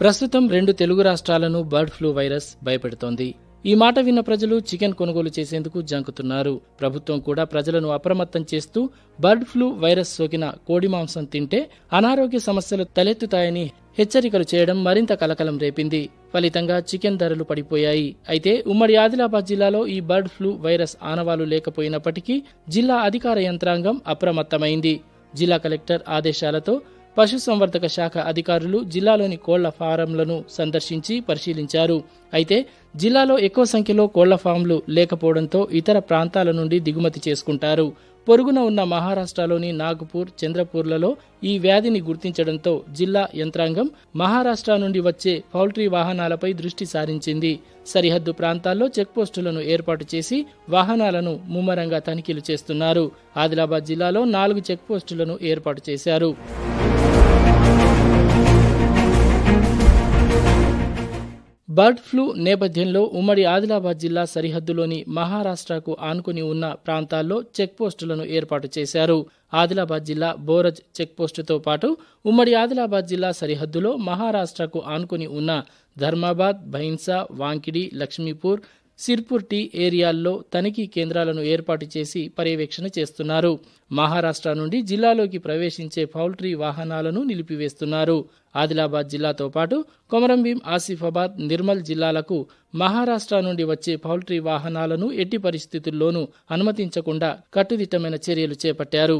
ప్రస్తుతం 2 తెలుగు రాష్ట్రాలను bird flu virus భయపెడుతోంది. ఈ మాట విన్న ప్రజలు చికెన్ కొనుగోలు చేసేందుకు జంకుతున్నారు. ప్రభుత్వం కూడా ప్రజలను అప్రమత్తం చేస్తూ బర్డ్ ఫ్లూ వైరస్ సోకిన కోడి మాంసం తింటే అనారోగ్య సమస్యలు తలెత్తుతాయని హెచ్చరికలు చేయడం మరింత కలకలం రేపింది. ఫలితంగా చికెన్ ధరలు పడిపోయాయి. అయితే ఉమ్మడి ఆదిలాబాద్ జిల్లాలో ఈ బర్డ్ ఫ్లూ వైరస్ ఆనవాలు లేకపోయినప్పటికీ జిల్లా అధికార యంత్రాంగం అప్రమత్తమైంది. జిల్లా కలెక్టర్ ఆదేశాలతో పశుసంవర్ధక శాఖ అధికారులు జిల్లాలోని కోళ్ల ఫారంలను సందర్శించి పరిశీలించారు. అయితే జిల్లాలో ఎక్కువ సంఖ్యలో కోళ్ల ఫాంలు లేకపోవడంతో ఇతర ప్రాంతాల నుండి దిగుమతి చేసుకుంటారు. పొరుగున ఉన్న మహారాష్ట్రలోని నాగపూర్, చంద్రపూర్లలో ఈ వ్యాధిని గుర్తించడంతో జిల్లా యంత్రాంగం మహారాష్ట్ర నుండి వచ్చే పౌల్ట్రీ వాహనాలపై దృష్టి సారించింది. సరిహద్దు ప్రాంతాల్లో చెక్పోస్టులను ఏర్పాటు చేసి వాహనాలను ముమ్మరంగా తనిఖీలు చేస్తున్నారు. ఆదిలాబాద్ జిల్లాలో 4 చెక్పోస్టులను ఏర్పాటు చేశారు. బర్డ్ ఫ్లూ నేపథ్యంలో ఉమ్మడి ఆదిలాబాద్ జిల్లా సరిహద్దులోని మహారాష్ట్రకు ఆనుకుని ఉన్న ప్రాంతాల్లో చెక్పోస్టులను ఏర్పాటు చేశారు. ఆదిలాబాద్ జిల్లా బోరజ్ చెక్పోస్టుతో పాటు ఉమ్మడి ఆదిలాబాద్ జిల్లా సరిహద్దులో మహారాష్ట్రకు ఆనుకుని ఉన్న ధర్మాబాద్, భైన్సా, వాంకిడి, లక్ష్మీపూర్, సిర్పూర్ టీ ఏరియాల్లో తనిఖీ కేంద్రాలను ఏర్పాటు చేసి పర్యవేక్షణ చేస్తున్నారు. మహారాష్ట్ర నుండి జిల్లాలోకి ప్రవేశించే పౌల్ట్రీ వాహనాలను నిలిపివేస్తున్నారు. ఆదిలాబాద్ జిల్లాతో పాటు కొమరంభీం, ఆసిఫాబాద్, నిర్మల్ జిల్లాలకు మహారాష్ట్ర నుండి వచ్చే పౌల్ట్రీ వాహనాలను ఎట్టి పరిస్థితుల్లోనూ అనుమతించకుండా కట్టుదిట్టమైన చర్యలు చేపట్టారు.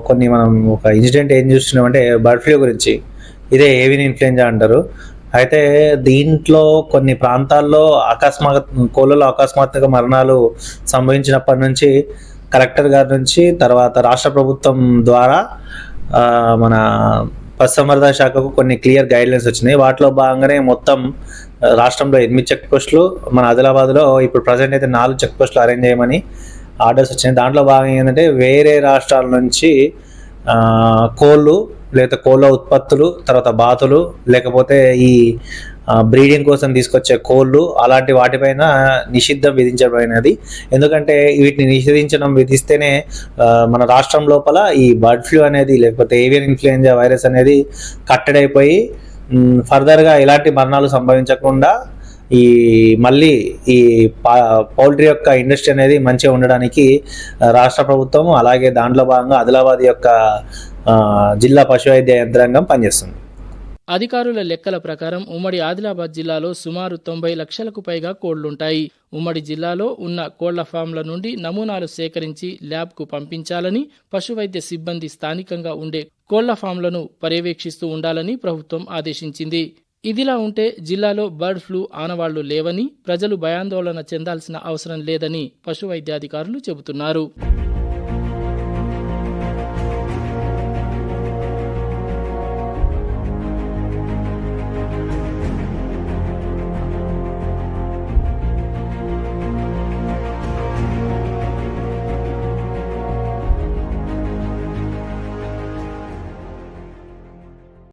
కొన్ని మనం ఒక ఇన్సిడెంట్ ఏం చూస్తున్నామంటే బర్డ్ ఫ్లూ గురించి, ఇదే ఏవియన్ ఇన్ఫ్లుయెంజా అంటారు. అయితే దీంట్లో కొన్ని ప్రాంతాల్లో కోళ్ళలో అకస్మాత్తుగా మరణాలు సంభవించినప్పటి నుంచి కలెక్టర్ గారి నుంచి తర్వాత రాష్ట్ర ప్రభుత్వం ద్వారా మన పశుసంవర్ధక శాఖకు కొన్ని క్లియర్ గైడ్లైన్స్ వచ్చినాయి. వాటిలో భాగంగానే మొత్తం రాష్ట్రంలో 8 చెక్ పోస్టులు, మన ఆదిలాబాద్లో ఇప్పుడు ప్రజెంట్ అయితే 4 చెక్ పోస్టులు అరేంజ్ చేయమని ఆర్డర్స్ వచ్చినాయి. దాంట్లో భాగంగా ఏంటంటే వేరే రాష్ట్రాల నుంచి కోళ్ళు లేకపోతే కోళ్ళ ఉత్పత్తులు, తర్వాత బాతులు, లేకపోతే ఈ బ్రీడింగ్ కోసం తీసుకొచ్చే కోళ్ళు, అలాంటి వాటిపైన నిషిద్ధం విధించబడినది. ఎందుకంటే వీటిని విధిస్తేనే మన రాష్ట్రం లోపల ఈ బర్డ్ ఫ్లూ అనేది లేకపోతే ఏవియన్ ఇన్ఫ్లుయెంజా వైరస్ అనేది కట్టడైపోయి ఫర్దర్గా ఎలాంటి మరణాలు సంభవించకుండా మళ్ళీ ఈ పౌల్ట్రీ యొక్క ఇండస్ట్రీ అనేది మంచిగా ఉండడానికి రాష్ట్ర ప్రభుత్వం అలాగే దాంట్లో భాగంగా ఆదిలాబాద్ యొక్క జిల్లా పశు వైద్య యంత్రాంగం పనిచేస్తుంది. అధికారుల లెక్కల ప్రకారం ఉమ్మడి ఆదిలాబాద్ జిల్లాలో సుమారు 90 లక్షలకు పైగా కోళ్లుంటాయి. ఉమ్మడి జిల్లాలో ఉన్న కోళ్ల ఫామ్ల నుండి నమూనాలు సేకరించి ల్యాబ్కు పంపించాలని, పశువైద్య సిబ్బంది స్థానికంగా ఉండే కోళ్ల ఫామ్లను పర్యవేక్షిస్తూ ఉండాలని ప్రభుత్వం ఆదేశించింది. ఇదిలా ఉంటే జిల్లాలో బర్డ్ ఫ్లూ ఆనవాళ్లు లేవని, ప్రజలు భయాందోళన చెందాల్సిన అవసరం లేదని పశువైద్యాధికారులు చెబుతున్నారు.